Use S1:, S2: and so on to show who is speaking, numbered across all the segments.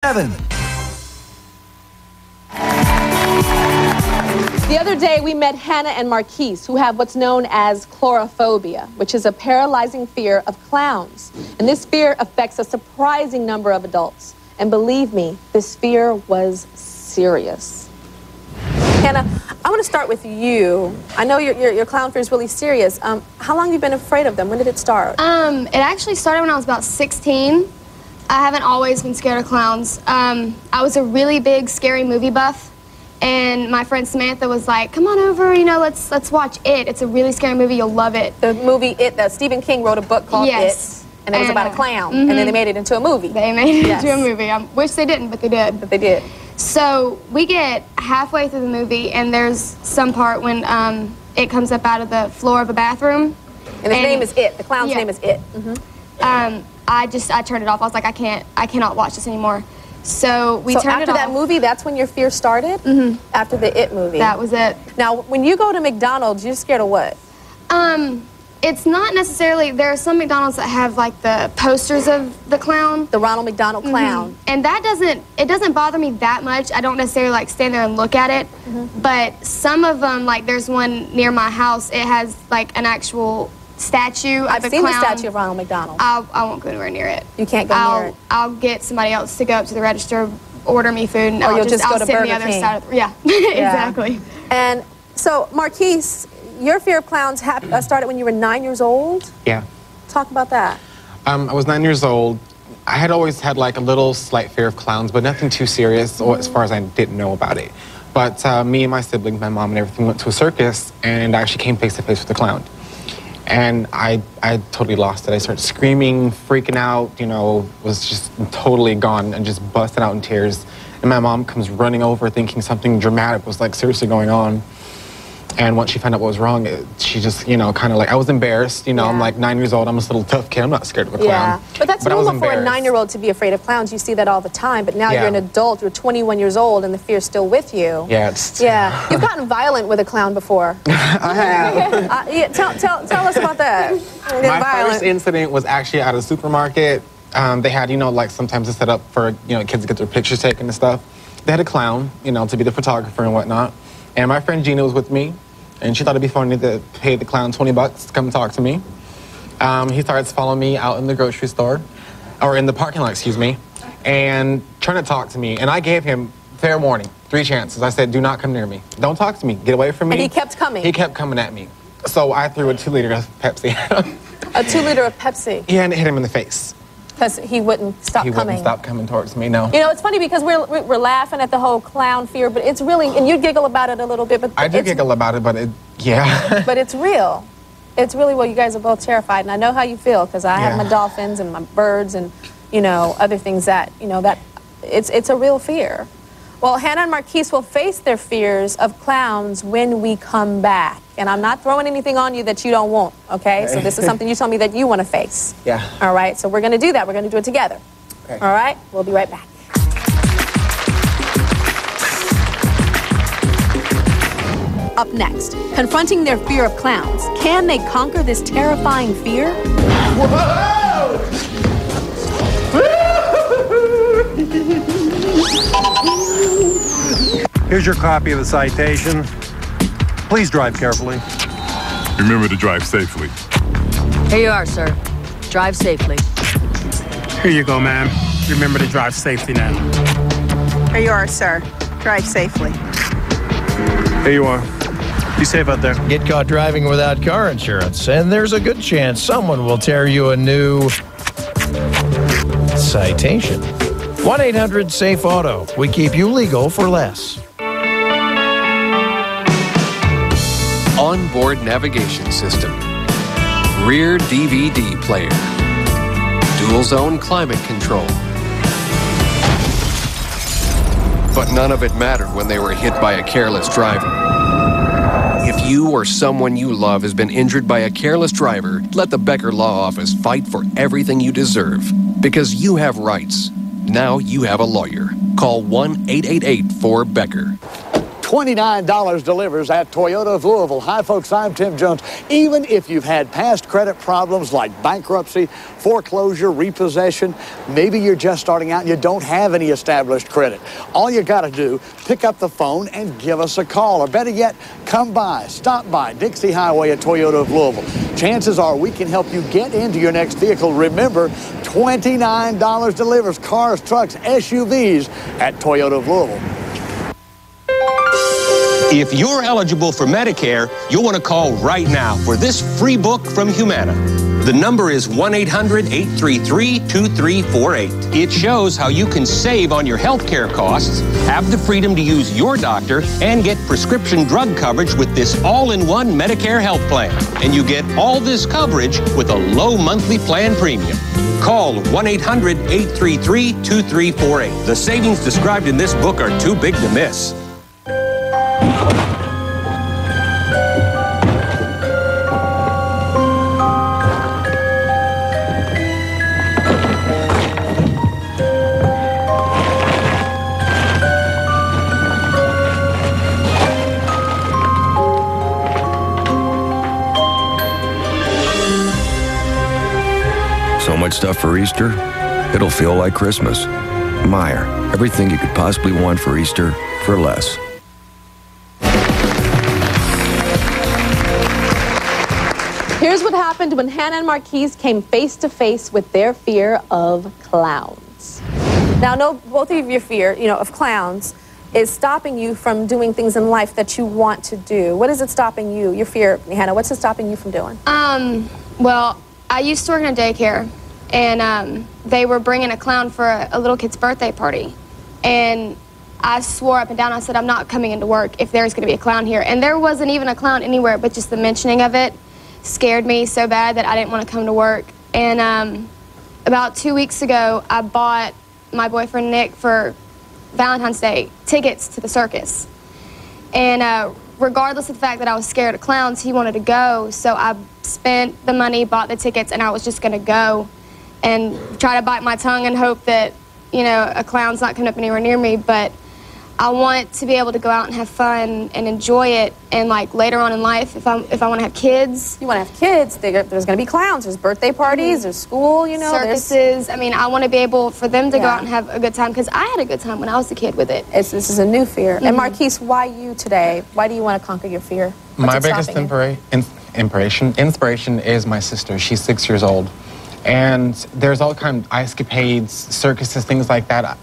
S1: 7.
S2: The other day, we met Hannah and Marquise, who have what's known as chlorophobia, which is a paralyzing fear of clowns. And this fear affects a surprising number of adults. And believe me, this fear was serious. Hannah, I want to start with you. I know your clown fear is really serious. How long have you been afraid of them? When did it start?
S3: It actually started when I was about 16. I haven't always been scared of clowns. I was a really big, scary movie buff. And my friend Samantha was like, come on over, you know, let's watch It. It's a really scary movie, you'll love it.
S2: The movie It, that Stephen King wrote a book called It, and it was about a clown, and then they made it into a movie.
S3: They made it into a movie. I wish they didn't, but they did.
S2: But they did.
S3: So we get halfway through the movie, and there's some part when It comes up out of the floor of a bathroom.
S2: And his name is It. The clown's name is It.
S3: I turned it off. I was like, I cannot watch this anymore. So we turned it off.
S2: After that movie, that's when your fear started? After the It movie?
S3: That was it.
S2: Now, when you go to McDonald's, you're scared of what?
S3: It's not necessarily, there are some McDonald's that have like the posters of the clown.
S2: The Ronald McDonald clown.
S3: And that doesn't bother me that much. I don't necessarily like stand there and look at it. But some of them, like there's one near my house, it has like an actual statue of
S2: I've
S3: the
S2: seen
S3: clown.
S2: the statue of Ronald McDonald.
S3: I won't go anywhere near it.
S2: You can't go near it?
S3: I'll get somebody else to go up to the register, order me food, and I'll
S2: go to
S3: sit on the
S2: Burger
S3: other
S2: King.
S3: side of the, exactly.
S2: And so, Marquise, your fear of clowns started when you were 9 years old?
S4: Yeah.
S2: Talk about that.
S4: I was 9 years old. I had always had like a little slight fear of clowns, but nothing too serious, or as far as I didn't know about it. But me and my siblings, my mom and everything, went to a circus, and I actually came face to face with the clown. And I totally lost it. I started screaming, freaking out, you know, was just totally gone and just busted out in tears. And my mom comes running over thinking something dramatic was like seriously going on. And once she found out what was wrong, she just, you know, kind of like, I was embarrassed, you know, I'm like 9 years old, I'm this little tough kid, I'm not scared of a clown.
S2: Yeah, but that's normal for a 9-year-old to be afraid of clowns. You see that all the time, but now you're an adult, you're 21 years old, and the fear's still with you.
S4: Yeah, it's...
S2: Yeah, you've gotten violent with a clown before.
S4: I have.
S2: Yeah, tell us about that.
S4: My first incident was actually at a supermarket. They had, you know, like sometimes it's set up for, you know, kids to get their pictures taken and stuff. They had a clown, you know, to be the photographer and whatnot. And my friend Gina was with me. And she thought it'd be funny to pay the clown $20 to come talk to me. He starts following me out in the grocery store, or in the parking lot, excuse me, and trying to talk to me. And I gave him fair warning, 3 chances. I said, do not come near me. Don't talk to me. Get away from me.
S2: And he kept coming?
S4: He kept coming at me. So I threw a 2-liter of Pepsi at him.
S2: A 2-liter of Pepsi?
S4: Yeah, and it hit him in the face.
S2: Because he wouldn't stop coming.
S4: He wouldn't stop coming towards me, no.
S2: You know, it's funny because we're laughing at the whole clown fear, but it's really, and you giggle about it a little bit, but
S4: I do giggle about it, but yeah.
S2: But it's real. It's really, well, you guys are both terrified, and I know how you feel, because I have my dolphins and my birds and, you know, other things that, you know, that it's a real fear. Well, Hannah and Marquise will face their fears of clowns when we come back. And I'm not throwing anything on you that you don't want, okay? So this is something you told me that you want to face.
S4: Yeah.
S2: All right, so we're going to do that. We're going to do it together. Okay. All right? We'll be right back. Up next, confronting their fear of clowns. Can they conquer this terrifying fear?
S5: Here's your copy of the citation. Please drive carefully.
S6: Remember to drive safely.
S7: Here you are, sir. Drive safely.
S8: Here you go, ma'am. Remember to drive safely now.
S9: Here you are, sir. Drive safely.
S5: Here you are. Be safe out there.
S10: Get caught driving without car insurance, and there's a good chance someone will tear you a new citation. 1-800-SAFE-AUTO. We keep you legal for less.
S11: Onboard navigation system. Rear DVD player. Dual zone climate control. But none of it mattered when they were hit by a careless driver. If you or someone you love has been injured by a careless driver, let the Becker Law Office fight for everything you deserve. Because you have rights. Now you have a lawyer. Call 1-888-4-BECKER.
S1: $29 delivers at Toyota of Louisville. Hi, folks, I'm Tim Jones. Even if you've had past credit problems like bankruptcy, foreclosure, repossession, maybe you're just starting out and you don't have any established credit. All you got to do, pick up the phone and give us a call. Or better yet, come by, stop by Dixie Highway at Toyota of Louisville. Chances are we can help you get into your next vehicle. Remember, $29 delivers cars, trucks, SUVs at Toyota of Louisville.
S12: If you're eligible for Medicare, you'll want to call right now for this free book from Humana. The number is 1-800-833-2348. It shows how you can save on your health care costs, have the freedom to use your doctor, and get prescription drug coverage with this all-in-one Medicare health plan. And you get all this coverage with a low monthly plan premium. Call 1-800-833-2348. The savings described in this book are too big to miss.
S13: So much stuff for Easter, it'll feel like Christmas. Meijer, everything you could possibly want for Easter for less.
S2: Here's what happened when Hannah and Marquise came face to face with their fear of clowns. Now, I know both of your fear, of clowns is stopping you from doing things in life that you want to do. What is it stopping you? Your fear, Hannah, what's it stopping you from doing?
S3: Well, I used to work in a daycare, and they were bringing a clown for a little kid's birthday party. And I swore up and down, I said, I'm not coming into work if there's going to be a clown here. And there wasn't even a clown anywhere, but just the mentioning of it scared me so bad that I didn't want to come to work. And about 2 weeks ago, I bought my boyfriend Nick for Valentine's Day tickets to the circus. And regardless of the fact that I was scared of clowns, he wanted to go, so I spent the money, bought the tickets, and I was just going to go and try to bite my tongue and hope that, a clown's not coming up anywhere near me. But I want to be able to go out and have fun and enjoy it. And later on in life, if I want to have kids.
S2: You want to have kids, there's going to be clowns. There's birthday parties, there's school,
S3: circuses. I mean, I want to be able for them to go out and have a good time, because I had a good time when I was a kid with it.
S2: This is a new fear. And Marquise, why you today? Why do you want to conquer your fear?
S4: My biggest inspiration is my sister. She's 6 years old. And there's all kind of escapades, circuses, things like that.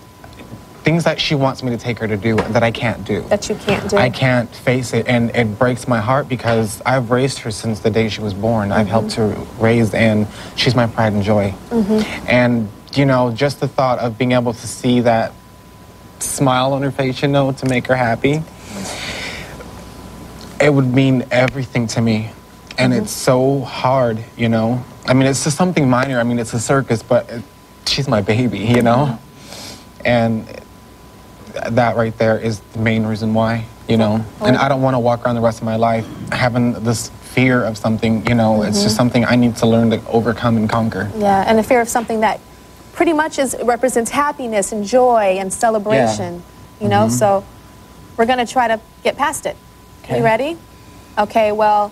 S4: Things that she wants me to take her to do that I can't do.
S2: That you can't do.
S4: I can't face it, and it breaks my heart because I've raised her since the day she was born. I've helped her raise, and she's my pride and joy. And, just the thought of being able to see that smile on her face, to make her happy, it would mean everything to me. And it's so hard, I mean, it's just something minor. I mean, it's a circus, but she's my baby, And that right there is the main reason why, And I don't want to walk around the rest of my life having this fear of something, It's just something I need to learn to overcome and conquer.
S2: Yeah, and the fear of something that pretty much represents happiness and joy and celebration, So we're going to try to get past it. Okay. You ready? Okay, well,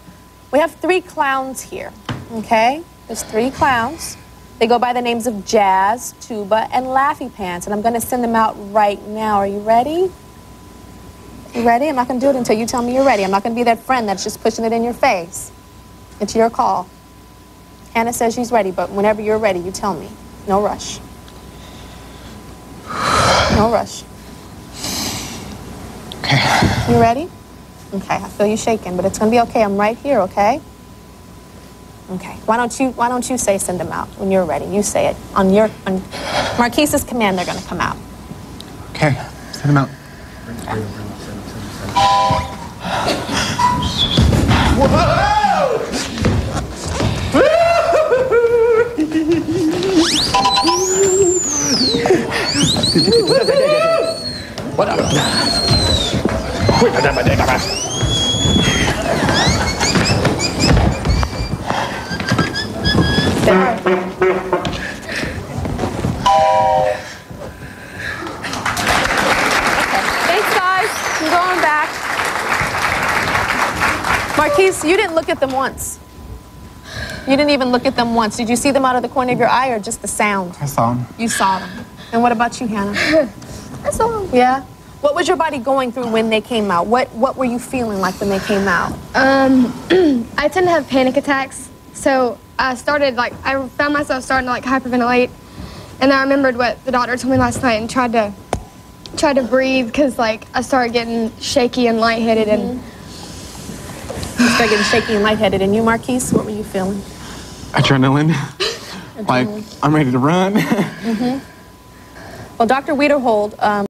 S2: we have 3 clowns here, okay? There's 3 clowns. They go by the names of Jazz, Tuba, and Laffy Pants, and I'm going to send them out right now. Are you ready? You ready? I'm not going to do it until you tell me you're ready. I'm not going to be that friend that's just pushing it in your face. It's your call. Hannah says she's ready, but whenever you're ready, you tell me. No rush. No rush.
S4: Okay.
S2: You ready? Okay, I feel you shaking, but it's going to be okay. I'm right here, okay? Okay. Why don't you say send them out when you're ready? You say it. On Marquise's command, they're going to come out.
S4: Okay. Send them out.
S2: Thanks, guys. I'm going back. Marquise, you didn't look at them once. You didn't even look at them once. Did you see them out of the corner of your eye or just the sound?
S4: I saw them.
S2: You saw them. And what about you, Hannah?
S3: I saw them.
S2: Yeah? What was your body going through when they came out? What were you feeling like when they came out?
S3: I tend to have panic attacks. So I found myself starting to like hyperventilate. And I remembered what the doctor told me last night and tried to breathe because like I started getting shaky and lightheaded and
S2: You started getting shaky and lightheaded. And you, Marquise, what were you feeling?
S4: Adrenaline. Like, I'm ready to run.
S2: Well, Dr. Wiederhold,